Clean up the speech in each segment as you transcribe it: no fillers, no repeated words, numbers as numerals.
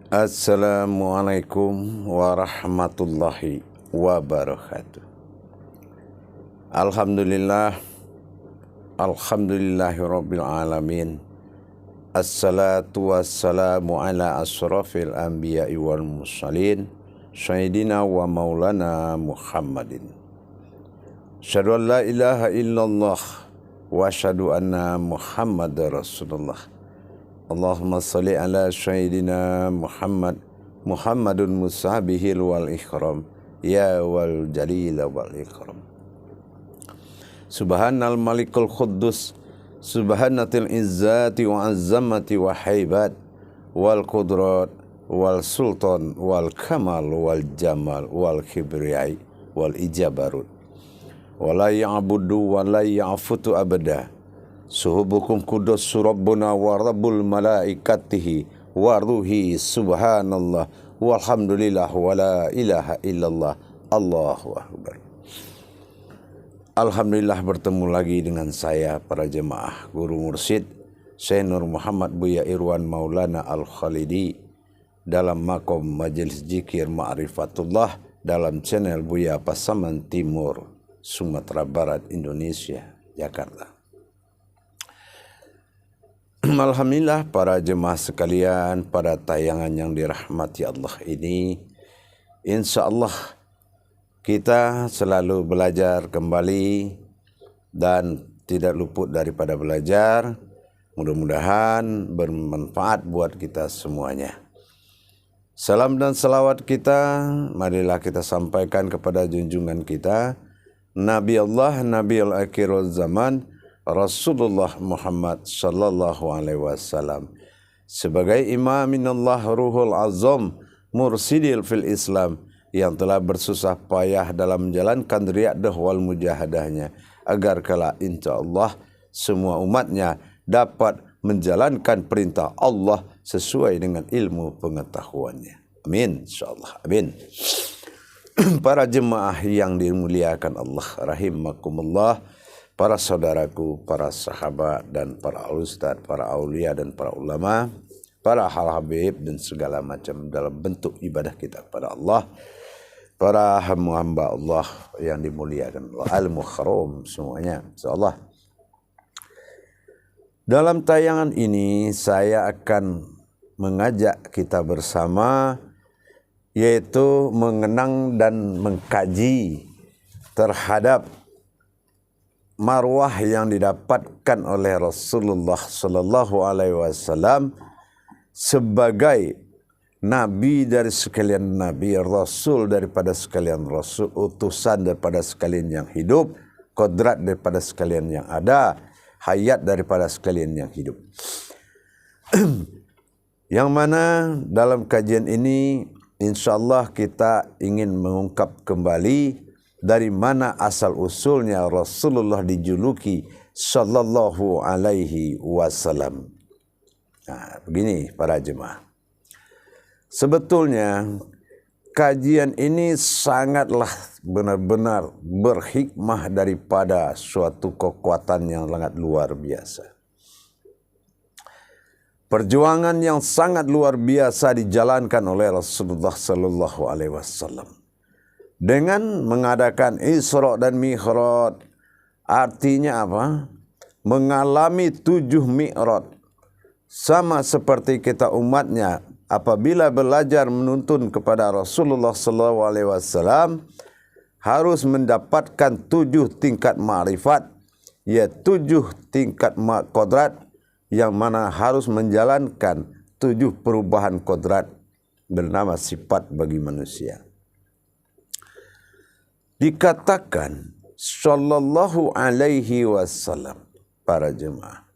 Assalamualaikum warahmatullahi wabarakatuh. Alhamdulillahirabbil alamin. Assalatu wassalamu ala asrafil anbiya'i wal mursalin sayyidina wa maulana Muhammadin. Asyhadu an la ilaha illallah wa asyhadu anna Muhammadar Rasulullah. Allahumma salli ala sayyidina Muhammadun musabihil wal ikram ya wal jalil wal ikram. Subhanal malikul khuddus subhanatil izzati wa azzamati wa haibat wal qudrat wal sultan wal kamal wal jamal wal kibriyai wal ijabarut wala ya'budu wa la ya'futu abada. Suhubukum kudus surabbuna wa rabbul malaikatihi wa ruhi subhanallah walhamdulillah wa la ilaha illallah Allahu akbar. Alhamdulillah bertemu lagi dengan saya para jemaah guru mursyid Syekh Nur Muhammad Buya Irwan Maulana Al-Khalidi dalam makom majelis zikir ma'rifatullah dalam channel Buya Pasaman Timur, Sumatera Barat, Indonesia, Jakarta. Alhamdulillah para jemaah sekalian, pada tayangan yang dirahmati Allah ini, insya Allah kita selalu belajar kembali dan tidak luput daripada belajar. Mudah-mudahan bermanfaat buat kita semuanya. Salam dan salawat kita marilah kita sampaikan kepada junjungan kita Nabi Allah, Nabi al-akhirul zaman, Rasulullah Muhammad sallallahu alaihi wasallam sebagai imam minallah ruhul azam mursidil fil Islam yang telah bersusah payah dalam menjalankan riadah wal mujahadahnya agar kelak insyaallah semua umatnya dapat menjalankan perintah Allah sesuai dengan ilmu pengetahuannya. Amin insyaallah. Amin. Para jemaah yang dimuliakan Allah rahimakumullah, para saudaraku, para sahabat dan para ustadz, para aulia dan para ulama, para hal-habib dan segala macam dalam bentuk ibadah kita kepada Allah, para hamba Allah yang dimuliakan Allah, al-mukhram semuanya, insyaallah. Dalam tayangan ini saya akan mengajak kita bersama yaitu mengenang dan mengkaji terhadap marwah yang didapatkan oleh Rasulullah sallallahu alaihi wasallam sebagai nabi dari sekalian nabi, rasul daripada sekalian rasul, utusan daripada sekalian yang hidup, kodrat daripada sekalian yang ada, hayat daripada sekalian yang hidup. Yang mana dalam kajian ini insyaallah kita ingin mengungkap kembali dari mana asal usulnya Rasulullah dijuluki sallallahu alaihi wasallam. Nah, begini para jemaah. Sebetulnya kajian ini sangatlah benar-benar berhikmah daripada suatu kekuatan yang sangat luar biasa. Perjuangan yang sangat luar biasa dijalankan oleh Rasulullah sallallahu alaihi wasallam. Dengan mengadakan Isra dan Mi'raj, artinya apa? Mengalami 7 Mi'raj. Sama seperti kita umatnya, apabila belajar menuntun kepada Rasulullah SAW, harus mendapatkan 7 tingkat ma'rifat, yaitu 7 tingkat kodrat, yang mana harus menjalankan 7 perubahan kodrat bernama sifat bagi manusia. Dikatakan sallallahu alaihi wasallam para jemaah.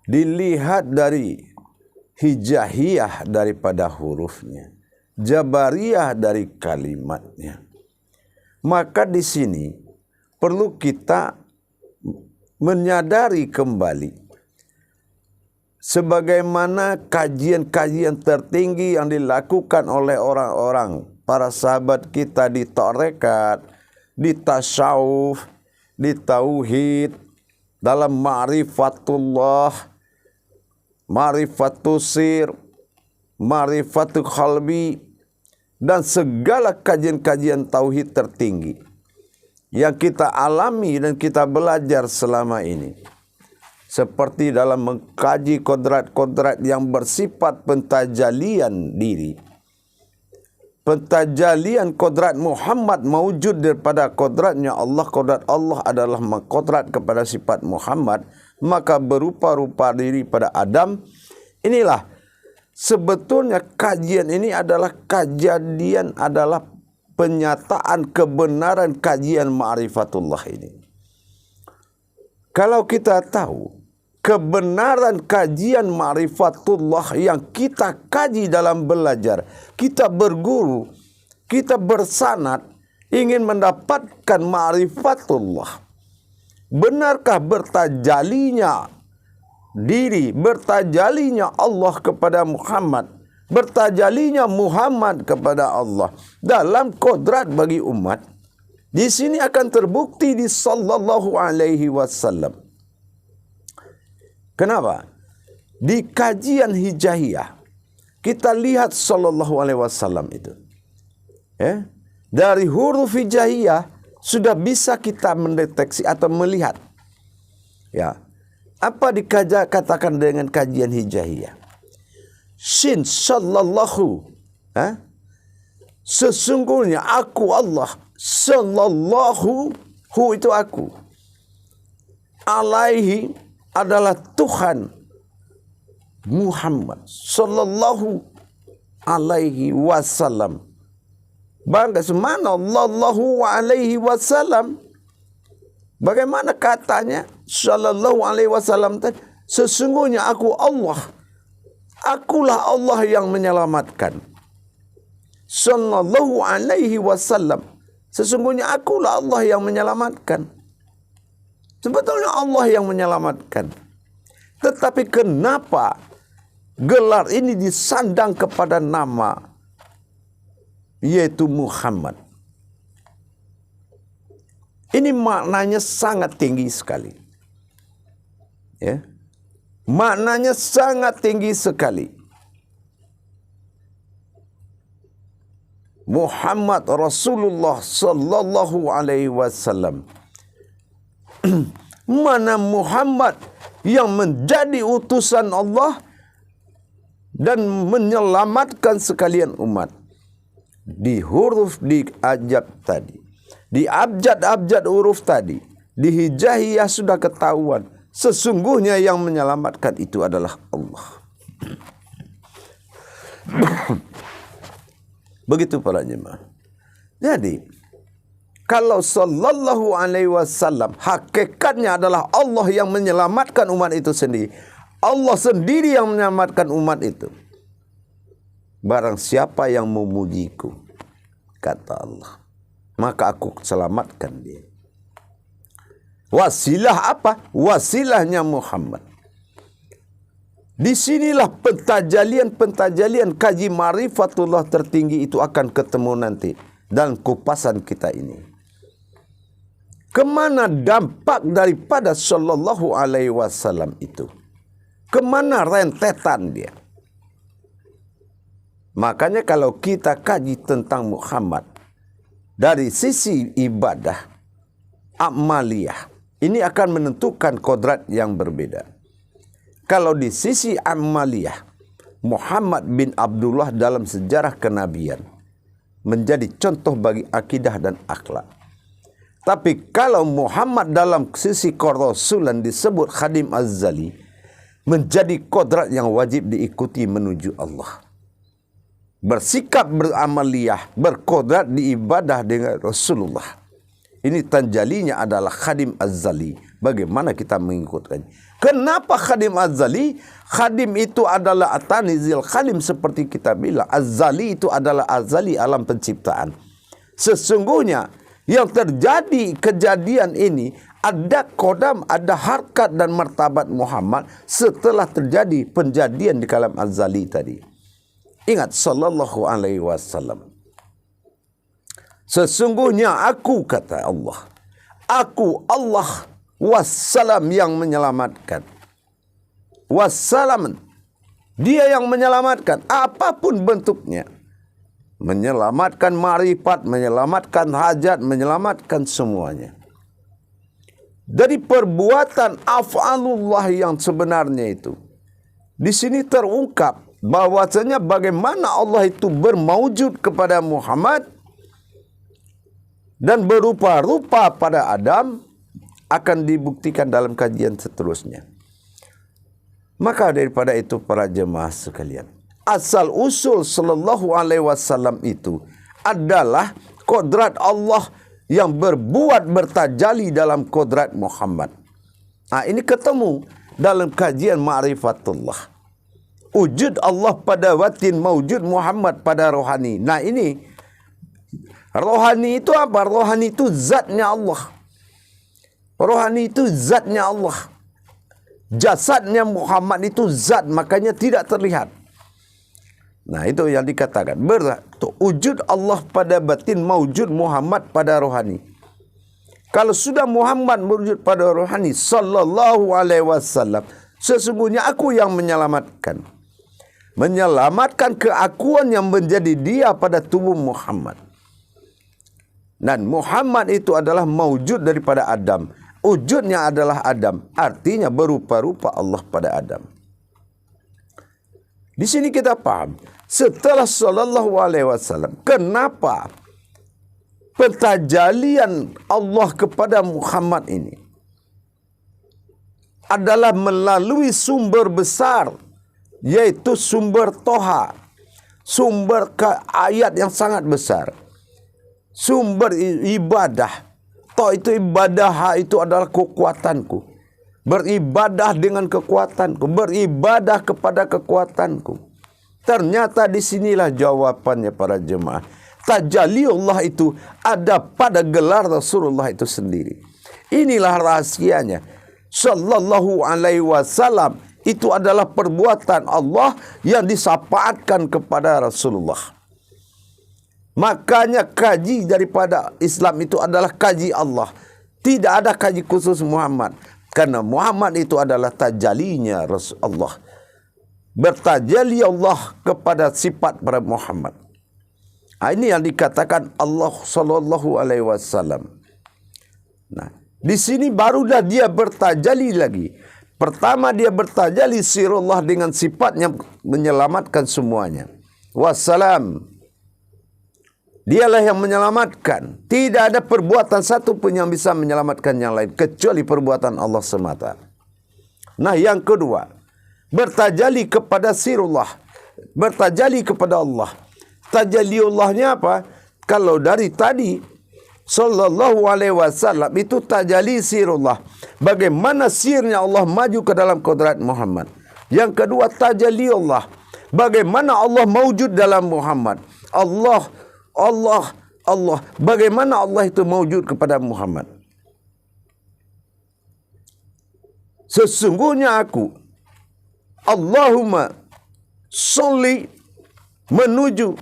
Dilihat dari hijaiyah daripada hurufnya, jabariyah dari kalimatnya. Maka di sini perlu kita menyadari kembali sebagaimana kajian-kajian tertinggi yang dilakukan oleh orang-orang para sahabat kita di tarekat, di tasawuf, di tauhid, dalam ma'rifatullah, ma'rifatus sir, ma'rifatul qalbi, dan segala kajian-kajian tauhid tertinggi yang kita alami dan kita belajar selama ini. Seperti dalam mengkaji kodrat-kodrat yang bersifat pentajalian diri. Pentajalian kodrat Muhammad mewujud daripada kodratnya Allah. Kodrat Allah adalah mengkodrat kepada sifat Muhammad, maka berupa-rupa diri pada Adam. Inilah sebetulnya kajian ini adalah penyataan kebenaran kajian ma'rifatullah ini. Kalau kita tahu kebenaran kajian ma'rifatullah yang kita kaji dalam belajar, kita berguru, kita bersanad, ingin mendapatkan ma'rifatullah. Benarkah bertajalinya diri, bertajalinya Allah kepada Muhammad, bertajalinya Muhammad kepada Allah dalam kodrat bagi umat? Di sini akan terbukti di sallallahu alaihi wasallam. Kenapa? Di kajian hijahiyah kita lihat sallallahu alaihi wasallam itu. Dari huruf hijahiyah sudah bisa kita mendeteksi atau melihat. Ya. Apa dikatakan dengan kajian hijahiyah? Shin sallallahu, sesungguhnya aku Allah, sallallahu, hu itu aku, alaihi adalah Tuhan Muhammad sallallahu alaihi wasallam. Bangga semana Allahu alaihi wasallam. Bagaimana katanya sallallahu alaihi wasallam tadi? Sesungguhnya aku Allah. Akulah Allah yang menyelamatkan. Sallallahu alaihi wasallam. Sesungguhnya akulah Allah yang menyelamatkan. Sebetulnya Allah yang menyelamatkan. Tetapi kenapa gelar ini disandang kepada nama yaitu Muhammad? Ini maknanya sangat tinggi sekali. Ya. Maknanya sangat tinggi sekali. Muhammad Rasulullah sallallahu alaihi wasallam. Mana Muhammad yang menjadi utusan Allah dan menyelamatkan sekalian umat. Di huruf di ajab tadi, di abjad-abjad huruf tadi, di hijahiyah sudah ketahuan. Sesungguhnya yang menyelamatkan itu adalah Allah. Begitu para jemaah. Jadi, kalau sallallahu alaihi wasallam, hakikatnya adalah Allah yang menyelamatkan umat itu sendiri. Allah sendiri yang menyelamatkan umat itu. Barang siapa yang memujiku, kata Allah, maka aku selamatkan dia. Wasilah apa? Wasilahnya Muhammad. Disinilah pentajalian kaji ma'rifatullah tertinggi itu akan ketemu nanti dalam kupasan kita ini. Kemana dampak daripada sallallahu alaihi wasallam itu? Kemana rentetan dia? Makanya kalau kita kaji tentang Muhammad dari sisi ibadah, amaliyah, ini akan menentukan kodrat yang berbeda. Kalau di sisi amaliyah, Muhammad bin Abdullah dalam sejarah kenabian menjadi contoh bagi akidah dan akhlak. Tapi kalau Muhammad dalam sisi kerasulan disebut khadim az-zali, menjadi kodrat yang wajib diikuti menuju Allah. Bersikap beramaliyah, berkodrat di ibadah dengan Rasulullah. Ini tanjalinya adalah khadim az-zali. Bagaimana kita mengikutkannya? Kenapa khadim az-zali? Khadim itu adalah atanizil khadim seperti kita bilang. Az-zali itu adalah azali alam penciptaan. Sesungguhnya yang terjadi kejadian ini ada kodam, ada harkat dan martabat Muhammad setelah terjadi penjadian di kalam az-zali tadi. Ingat sallallahu alaihi wasallam. Sesungguhnya aku, kata Allah, aku Allah wassalam yang menyelamatkan. Wassalaman, Dia yang menyelamatkan apapun bentuknya. Menyelamatkan ma'rifat, menyelamatkan hajat, menyelamatkan semuanya. Dari perbuatan af'alullah yang sebenarnya itu. Di sini terungkap bahwasanya bagaimana Allah itu bermaujud kepada Muhammad dan berupa-rupa pada Adam akan dibuktikan dalam kajian seterusnya. Maka daripada itu para jemaah sekalian, asal usul sallallahu alaihi wasallam itu adalah kodrat Allah yang berbuat bertajali dalam kodrat Muhammad. Ini ketemu dalam kajian ma'rifatullah. Wujud Allah pada batin, mawujud Muhammad pada rohani. Ini rohani itu apa? Rohani itu zatnya Allah. Rohani itu zatnya Allah. Jasadnya Muhammad itu zat, makanya tidak terlihat. Itu yang dikatakan. Wujud Allah pada batin, mawujud Muhammad pada rohani. Kalau sudah Muhammad berwujud pada rohani, sallallahu alaihi wasallam, sesungguhnya aku yang menyelamatkan. Menyelamatkan keakuan yang menjadi dia pada tubuh Muhammad. Dan Muhammad itu adalah mawujud daripada Adam. Wujudnya adalah Adam. Artinya berupa-rupa Allah pada Adam. Di sini kita paham. Setelah sallallahu alaihi wasallam, kenapa pentajalian Allah kepada Muhammad ini adalah melalui sumber besar, yaitu sumber Toha, sumber ayat yang sangat besar, sumber ibadah. Toh itu ibadah, ha itu adalah kekuatanku. Beribadah dengan kekuatanku, beribadah kepada kekuatanku. Ternyata disinilah jawabannya para jemaah. Tajalli Allah itu ada pada gelar Rasulullah itu sendiri. Inilah rahasianya. Sallallahu alaihi wasallam itu adalah perbuatan Allah yang disapaatkan kepada Rasulullah. Makanya kaji daripada Islam itu adalah kaji Allah. Tidak ada kaji khusus Muhammad. Karena Muhammad itu adalah tajalinya Allah. Bertajali Allah kepada sifat pada Muhammad. Ini yang dikatakan Allah sallallahu alaihi wasallam. Di sini barulah dia bertajali lagi. Pertama dia bertajali sirullah dengan sifatnya menyelamatkan semuanya. Wassalam. Dialah yang menyelamatkan. Tidak ada perbuatan satu pun yang bisa menyelamatkan yang lain kecuali perbuatan Allah semata. Yang kedua, bertajali kepada sirullah, bertajali kepada Allah. Tajaliullahnya apa? Kalau dari tadi sallallahu alaihi wasallam itu tajali sirullah. Bagaimana sirnya Allah maju ke dalam kodrat Muhammad. Yang kedua tajaliullah. Bagaimana Allah mawujud dalam Muhammad. Allah. Bagaimana Allah itu mawujud kepada Muhammad. Sesungguhnya aku, Allahumma sholli menuju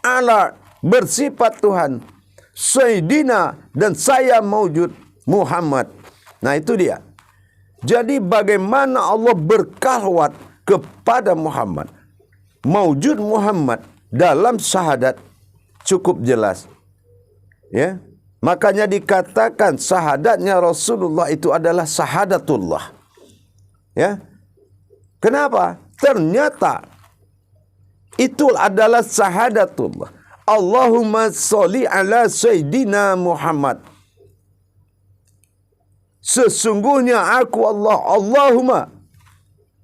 ala bersifat Tuhan Sayyidina dan saya mawujud Muhammad. Itu dia. Jadi bagaimana Allah berkalwat kepada Muhammad. Mawujud Muhammad dalam syahadat cukup jelas. Makanya dikatakan syahadatnya Rasulullah itu adalah syahadatullah. Kenapa? Ternyata itu adalah syahadatullah. Allahumma sholli ala Sayyidina Muhammad. Sesungguhnya aku Allah. Allahumma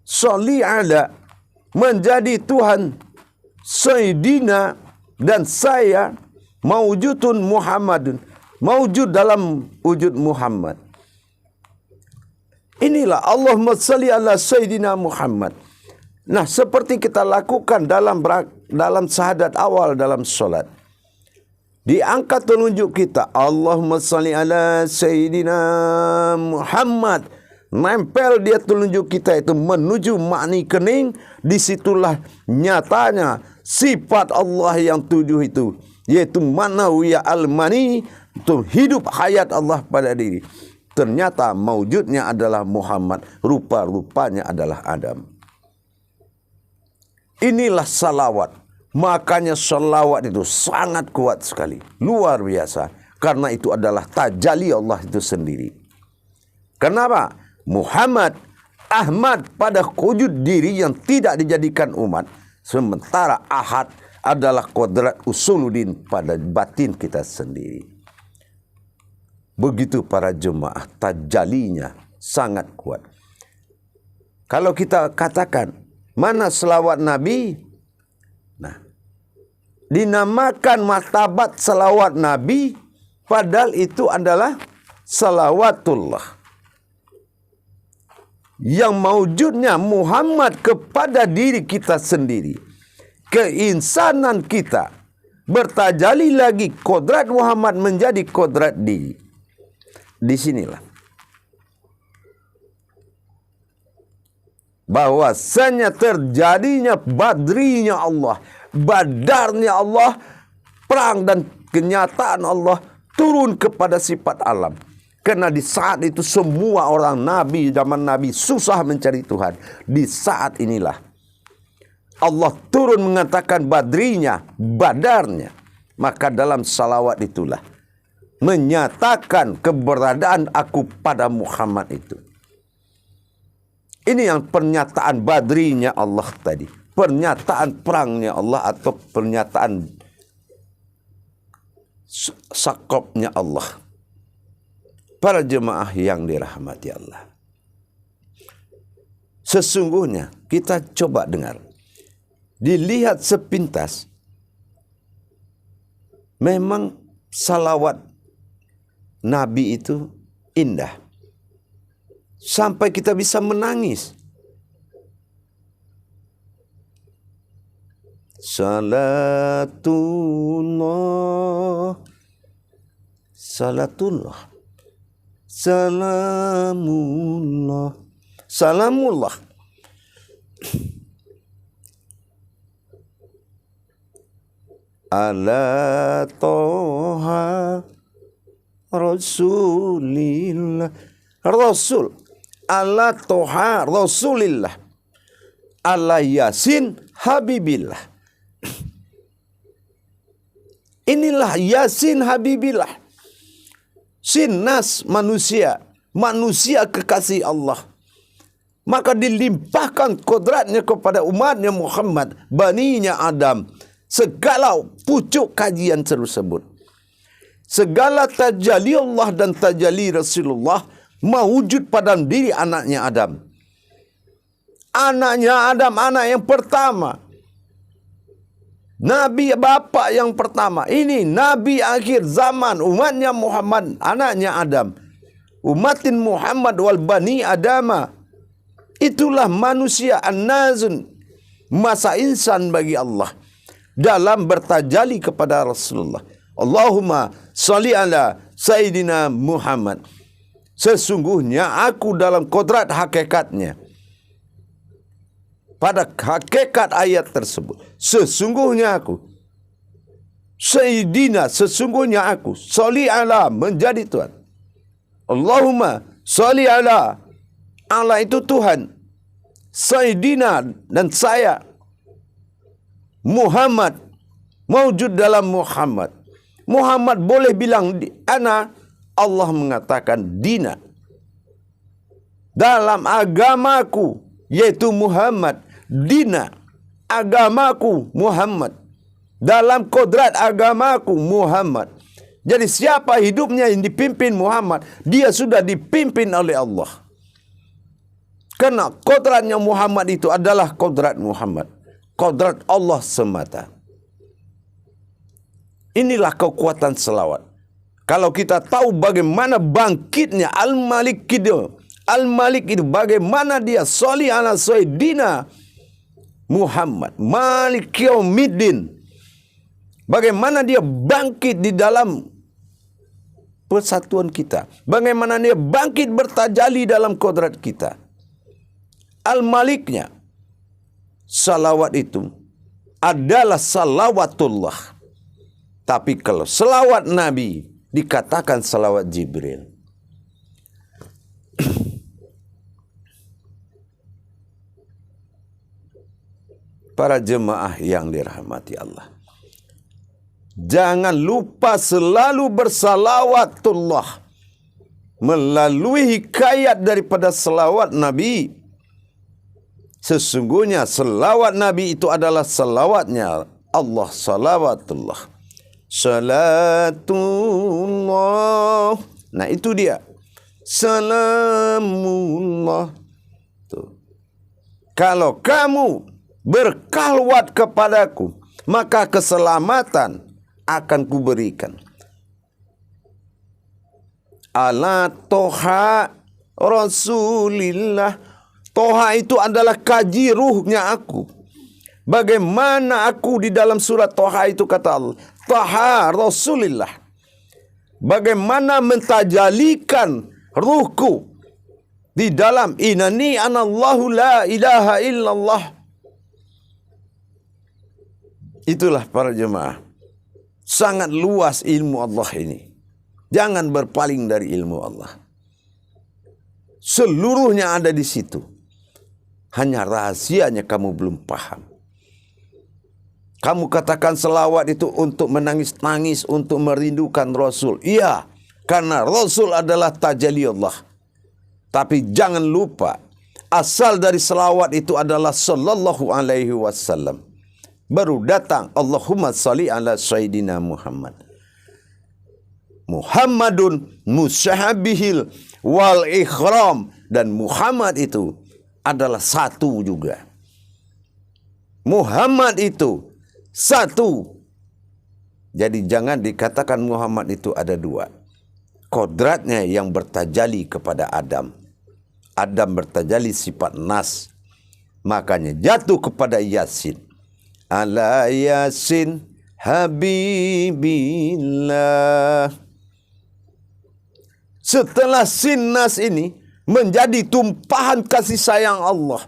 sholli ala menjadi Tuhan Sayyidina dan saya mawujudun Muhammadun. Mawujud dalam wujud Muhammad. Inilah Allahumma sholli ala Sayyidina Muhammad. Seperti kita lakukan dalam syahadat awal dalam solat. Diangkat telunjuk kita. Allahumma sholli ala Sayyidina Muhammad. Nempel dia telunjuk kita itu menuju makni kening. Disitulah nyatanya sifat Allah yang tujuh itu. Yaitu manawiyah al-mani. Itu hidup hayat Allah pada diri. Ternyata mawujudnya adalah Muhammad. Rupa-rupanya adalah Adam. Inilah salawat. Makanya salawat itu sangat kuat sekali. Luar biasa. Karena itu adalah tajalli Allah itu sendiri. Kenapa? Muhammad, Ahmad pada wujud diri yang tidak dijadikan umat. Sementara Ahad adalah kodrat usuluddin pada batin kita sendiri. Begitu para jemaah, tajallinya sangat kuat. Kalau kita katakan, mana selawat Nabi? Nah, dinamakan martabat selawat Nabi, padahal itu adalah salawatullah. Yang mewujudnya Muhammad kepada diri kita sendiri. Keinsanan kita bertajalli lagi, kodrat Muhammad menjadi kodrat diri. Disinilah bahwasanya terjadinya badrinya Allah, badarnya Allah, perang dan kenyataan Allah turun kepada sifat alam. Karena di saat itu semua orang Nabi, zaman Nabi susah mencari Tuhan. Di saat inilah Allah turun mengatakan badrinya, badarnya. Maka dalam salawat itulah menyatakan keberadaan aku pada Muhammad itu. Ini yang pernyataan badrinya Allah tadi. Pernyataan perangnya Allah atau pernyataan sakopnya Allah. Para jemaah yang dirahmati Allah. Sesungguhnya kita coba dengar. Dilihat sepintas. Memang salawat Nabi itu indah. Sampai kita bisa menangis. Salatullah. Salatullah. Salamullah. Salamullah. Ala toha Rasulillah. Rasul. Ala toha Rasulillah. Ala Yasin Habibillah. Inilah Yasin Habibillah. Sinnas manusia. Manusia kekasih Allah. Maka dilimpahkan kodratnya kepada umatnya Muhammad. Baninya Adam. Segala pucuk kajian tersebut. Segala tajalli Allah dan tajalli Rasulullah mewujud pada diri anaknya Adam. Anaknya Adam, anak yang pertama. Nabi bapa yang pertama. Ini Nabi akhir zaman, umatnya Muhammad, anaknya Adam. Umatin Muhammad wal bani Adama. Itulah manusia an-nazun, masa insan bagi Allah. Dalam bertajalli kepada Rasulullah. Allahumma salli ala Sayyidina Muhammad. Sesungguhnya aku dalam kodrat hakikatnya. Pada hakikat ayat tersebut. Sesungguhnya aku. Sayyidina, sesungguhnya aku. Salli ala, menjadi Tuhan. Allahumma salli ala. Allah itu Tuhan. Sayyidina, dan saya. Muhammad, mewujud dalam Muhammad. Muhammad boleh bilang ana, Allah mengatakan dina. Dalam agamaku, yaitu Muhammad, dina. Agamaku Muhammad. Dalam kodrat agamaku Muhammad. Jadi siapa hidupnya yang dipimpin Muhammad, dia sudah dipimpin oleh Allah. Karena kodratnya Muhammad itu adalah kodrat Muhammad. Kodrat Allah semata. Inilah kekuatan selawat. Kalau kita tahu bagaimana bangkitnya Al-Malik itu. Al-Malik itu bagaimana dia sholli ala Sayyidina Muhammad. Malik Yaumiddin. Bagaimana dia bangkit di dalam persatuan kita. Bagaimana dia bangkit bertajalli dalam kodrat kita. Al-Maliknya. Salawat itu adalah salawatullah. Tapi kalau salawat Nabi dikatakan salawat Jibril. Para jemaah yang dirahmati Allah, jangan lupa selalu bersalawatullah melalui hikayat daripada selawat Nabi. Sesungguhnya selawat Nabi itu adalah selawatnya Allah, salawatullah. Salatullah. Nah itu dia. Salamullah. Tuh. Kalau kamu berkalwat kepadaku, maka keselamatan akan kuberikan. Ala toha Rasulillah. Toha itu adalah kaji ruhnya aku. Bagaimana aku di dalam surat Toha itu kata Allah, Toha Rasulillah. Bagaimana mentajalikan ruhku di dalam inani anallahu la ilaha illallah. Itulah para jemaah. Sangat luas ilmu Allah ini. Jangan berpaling dari ilmu Allah. Seluruhnya ada di situ. Hanya rahasianya kamu belum paham. Kamu katakan selawat itu untuk menangis-nangis, untuk merindukan Rasul. Iya, karena Rasul adalah tajalli Allah. Tapi jangan lupa, asal dari selawat itu adalah sallallahu alaihi wasallam. Baru datang Allahumma salli ala Sayyidina Muhammad. Muhammadun musyahabihil wal ikhram. Dan Muhammad itu adalah satu juga. Muhammad itu satu. Jadi jangan dikatakan Muhammad itu ada dua. Kodratnya yang bertajali kepada Adam. Adam bertajali sifat nas. Makanya jatuh kepada Yasin. Ala Yasin Habibillah. Setelah sinnas ini menjadi tumpahan kasih sayang Allah.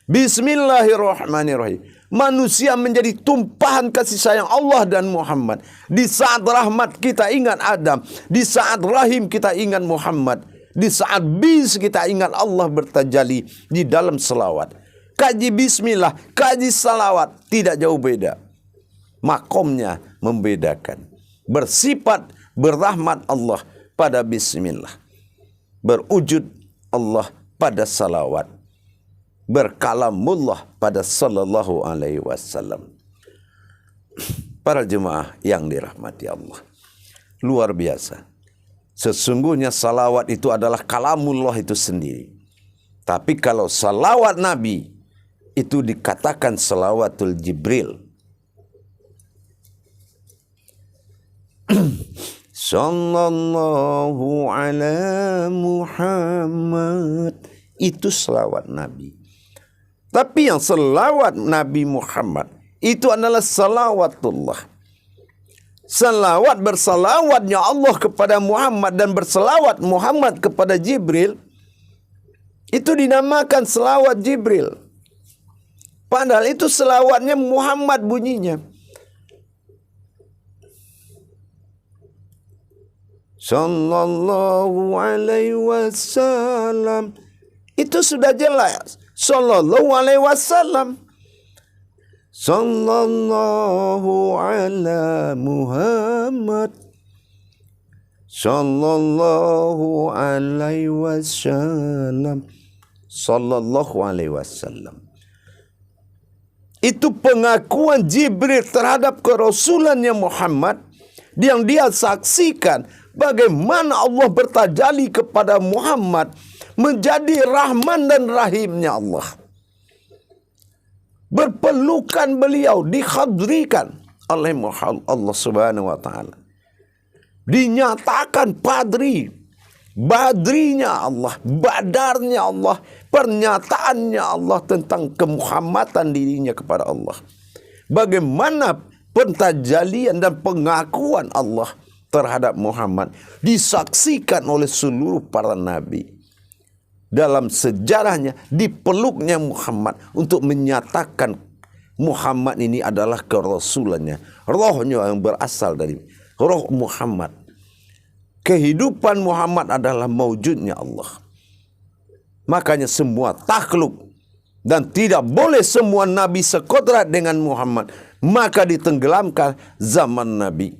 Bismillahirrahmanirrahim. Manusia menjadi tumpahan kasih sayang Allah dan Muhammad. Di saat rahmat kita ingat Adam. Di saat rahim kita ingat Muhammad. Di saat bis kita ingat Allah bertajalli di dalam selawat. Kaji bismillah, kaji salawat tidak jauh beda. Makomnya membedakan. Bersifat berrahmat Allah pada bismillah. Berwujud Allah pada salawat. Berkalamullah pada sallallahu alaihi wasallam. Para jemaah yang dirahmati Allah. Luar biasa. Sesungguhnya salawat itu adalah kalamullah itu sendiri. Tapi kalau salawat Nabi itu dikatakan salawatul Jibril. Sallallahu ala Muhammad. Itu selawat Nabi. Tapi yang selawat Nabi Muhammad itu adalah salawatullah. Salawat bersalawatnya Allah kepada Muhammad dan bersalawat Muhammad kepada Jibril. Itu dinamakan selawat Jibril. Padahal itu selawatnya Muhammad bunyinya. Sallallahu alaihi wasallam. Itu sudah jelas. Sallallahu alaihi wasallam. Sallallahu ala Muhammad. Sallallahu alaihi wasallam. Sallallahu alaihi wasallam. Itu pengakuan Jibril terhadap kerasulannya Muhammad yang dia saksikan bagaimana Allah bertajalli kepada Muhammad menjadi Rahman dan Rahimnya Allah. Berpelukan beliau dihadrikan oleh Allah Subhanahu wa taala. Dinyatakan badrinya Allah, badarnya Allah, pernyataannya Allah tentang kemuhammadan dirinya kepada Allah. Bagaimana pentajalian dan pengakuan Allah terhadap Muhammad disaksikan oleh seluruh para nabi. Dalam sejarahnya dipeluknya Muhammad untuk menyatakan Muhammad ini adalah kerasulannya. Rohnya yang berasal dari roh Muhammad. Kehidupan Muhammad adalah mewujudnya Allah. Makanya semua takhluk dan tidak boleh semua nabi sekodrat dengan Muhammad, maka ditenggelamkan zaman nabi.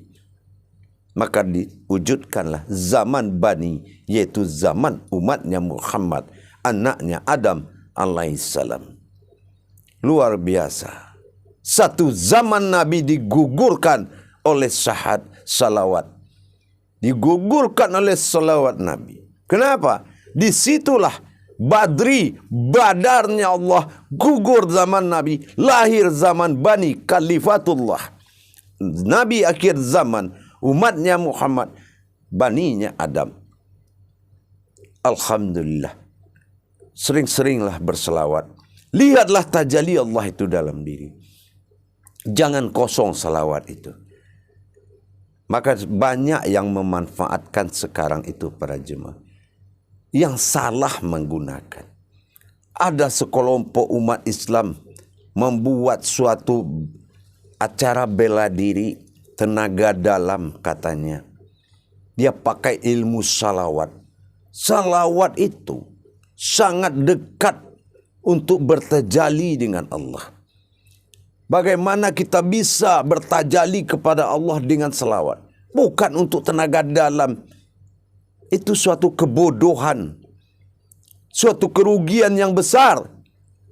Maka diwujudkanlah zaman Bani, yaitu zaman umatnya Muhammad, anaknya Adam alaihissalam. Luar biasa. Satu zaman Nabi digugurkan oleh salawat. Digugurkan oleh salawat Nabi. Kenapa? Disitulah badarnya Allah, gugur zaman Nabi, lahir zaman Bani Khalifatullah. Nabi akhir zaman, umatnya Muhammad, baninya Adam. Alhamdulillah. Sering-seringlah berselawat. Lihatlah tajalli Allah itu dalam diri. Jangan kosong salawat itu. Maka banyak yang memanfaatkan sekarang itu para jemaah, yang salah menggunakan. Ada sekelompok umat Islam membuat suatu acara bela diri, tenaga dalam katanya. Dia pakai ilmu salawat. Salawat itu sangat dekat untuk bertajalli dengan Allah. Bagaimana kita bisa bertajalli kepada Allah dengan salawat? Bukan untuk tenaga dalam. Itu suatu kebodohan. Suatu kerugian yang besar.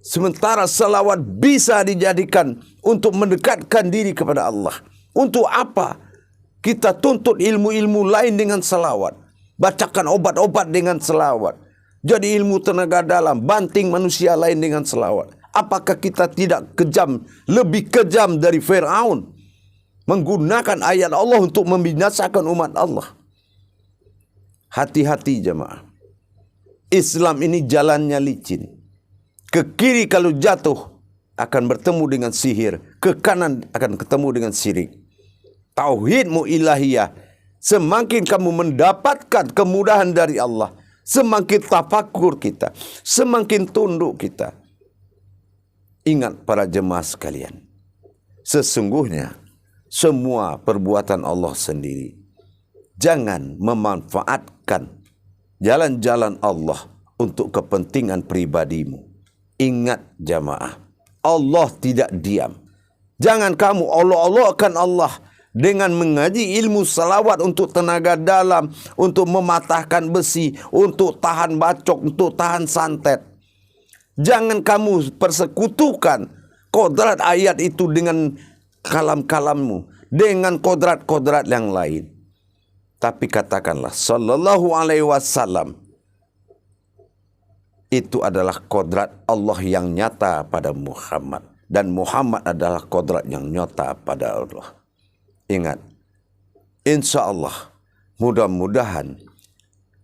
Sementara salawat bisa dijadikan untuk mendekatkan diri kepada Allah. Untuk apa kita tuntut ilmu-ilmu lain dengan salawat? Bacakan obat-obat dengan selawat. Jadi ilmu tenaga dalam, banting manusia lain dengan selawat. Apakah kita tidak kejam, lebih kejam dari Fir'aun, menggunakan ayat Allah untuk membinasakan umat Allah? Hati-hati jemaah. Islam ini jalannya licin. Ke kiri kalau jatuh akan bertemu dengan sihir, ke kanan akan ketemu dengan syirik. Tauhidmu ilahiyah. Semakin kamu mendapatkan kemudahan dari Allah, semakin tafakur kita, semakin tunduk kita. Ingat para jemaah sekalian, sesungguhnya semua perbuatan Allah sendiri. Jangan memanfaatkan jalan-jalan Allah untuk kepentingan pribadimu. Ingat jemaah, Allah tidak diam. Jangan kamu olok-olokkan Allah dengan mengaji ilmu salawat untuk tenaga dalam, untuk mematahkan besi, untuk tahan bacok, untuk tahan santet. Jangan kamu persekutukan kodrat ayat itu dengan kalam-kalammu, dengan kodrat-kodrat yang lain. Tapi katakanlah sallallahu alaihi wasallam, itu adalah kodrat Allah yang nyata pada Muhammad, dan Muhammad adalah kodrat yang nyata pada Allah. Ingat, insya Allah mudah-mudahan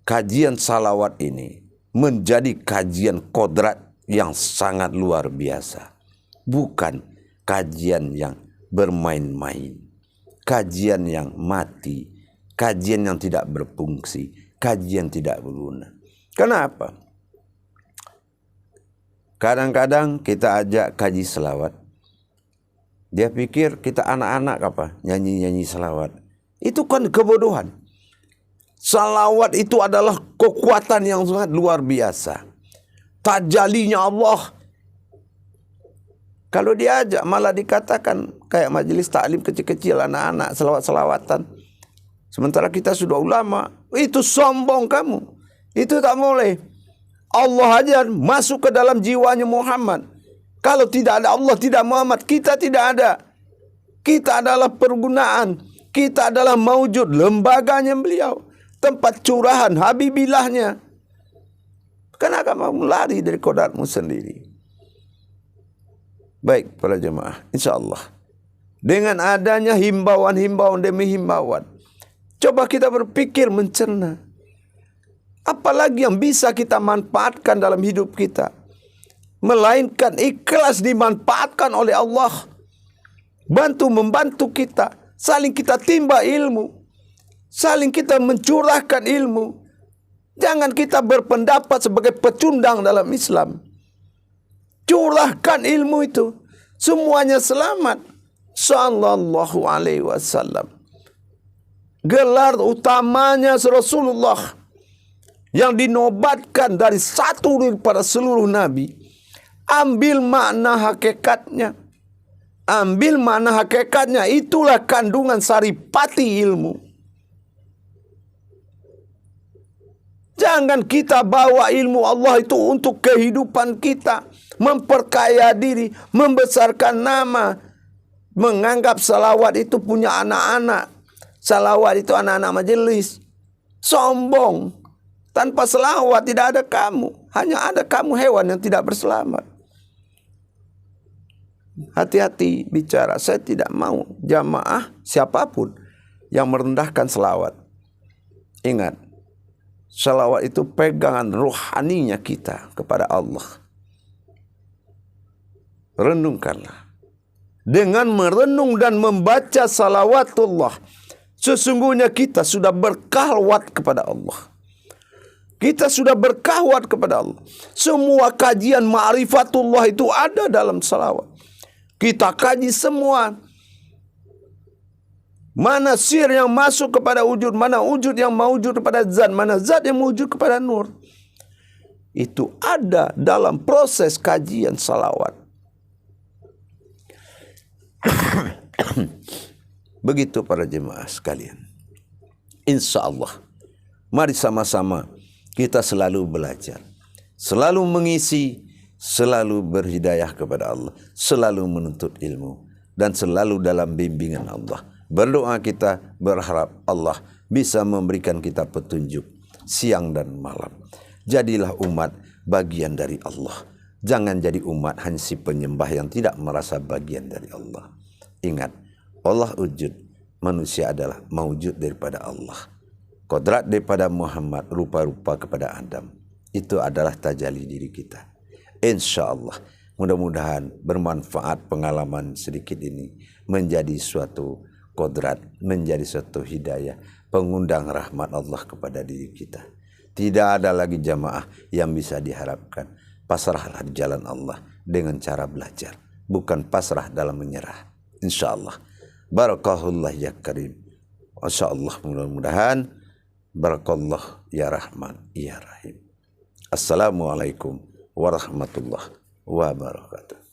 kajian salawat ini menjadi kajian kodrat yang sangat luar biasa. Bukan kajian yang bermain-main, kajian yang mati, kajian yang tidak berfungsi, kajian tidak berguna. Kenapa? Kadang-kadang kita ajak kaji selawat, dia pikir kita anak-anak apa? Nyanyi-nyanyi selawat. Itu kan kebodohan. Salawat itu adalah kekuatan yang sangat luar biasa. Tajallinya Allah. Kalau diajak malah dikatakan kayak majelis taklim kecil-kecil anak-anak selawat-selawatan. Sementara kita sudah ulama. Itu sombong kamu. Itu tak boleh. Allah aja masuk ke dalam jiwanya Muhammad. Kalau tidak ada Allah, tidak Muhammad, kita tidak ada. Kita adalah pergunaan. Kita adalah maujud, lembaganya beliau. Tempat curahan, habibillahnya. Kenapa kamu lari dari kodratmu sendiri? Baik para jemaah, insya Allah. Dengan adanya himbauan-himbauan demi himbauan, coba kita berpikir mencerna. Apalagi yang bisa kita manfaatkan dalam hidup kita. Melainkan ikhlas dimanfaatkan oleh Allah. Membantu kita. Saling kita timba ilmu. Saling kita mencurahkan ilmu. Jangan kita berpendapat sebagai pecundang dalam Islam. Curahkan ilmu itu. Semuanya selamat. Sallallahu alaihi wasallam. Gelar utamanya Rasulullah. Yang dinobatkan dari satu pada seluruh nabi. Ambil makna hakikatnya. Ambil makna hakikatnya. Itulah kandungan saripati ilmu. Jangan kita bawa ilmu Allah itu untuk kehidupan kita. Memperkaya diri, membesarkan nama. Menganggap salawat itu punya anak-anak. Salawat itu anak-anak majelis. Sombong. Tanpa salawat tidak ada kamu. Hanya ada kamu hewan yang tidak berselamat. Hati-hati bicara. Saya tidak mau jamaah siapapun yang merendahkan salawat. Ingat. Salawat itu pegangan rohaninya kita kepada Allah. Renungkanlah. Dengan merenung dan membaca salawatullah, sesungguhnya kita sudah berkhawat kepada Allah. Kita sudah berkhawat kepada Allah. Semua kajian ma'rifatullah itu ada dalam salawat. Kita kaji semua. Mana sir yang masuk kepada wujud, mana wujud yang mawujud kepada zat, mana zat yang mewujud kepada nur. Itu ada dalam proses kajian salawat. Begitu para jemaah sekalian. Insya Allah, mari sama-sama kita selalu belajar, selalu mengisi, selalu berhidayah kepada Allah, selalu menuntut ilmu, dan selalu dalam bimbingan Allah. Berdoa kita berharap Allah bisa memberikan kita petunjuk siang dan malam. Jadilah umat bagian dari Allah. Jangan jadi umat hanya si penyembah yang tidak merasa bagian dari Allah. Ingat, Allah wujud, manusia adalah mawujud daripada Allah. Kodrat daripada Muhammad, rupa-rupa kepada Adam. Itu adalah tajalli diri kita. Insya Allah, mudah-mudahan bermanfaat pengalaman sedikit ini menjadi suatu kodrat, menjadi suatu hidayah, pengundang rahmat Allah kepada diri kita. Tidak ada lagi jamaah yang bisa diharapkan. Pasrahlah di jalan Allah dengan cara belajar, bukan pasrah dalam menyerah. InsyaAllah. Barakallah ya karim. InsyaAllah mudah-mudahan. Barakallah ya Rahman ya Rahim. Assalamualaikum warahmatullahi wabarakatuh.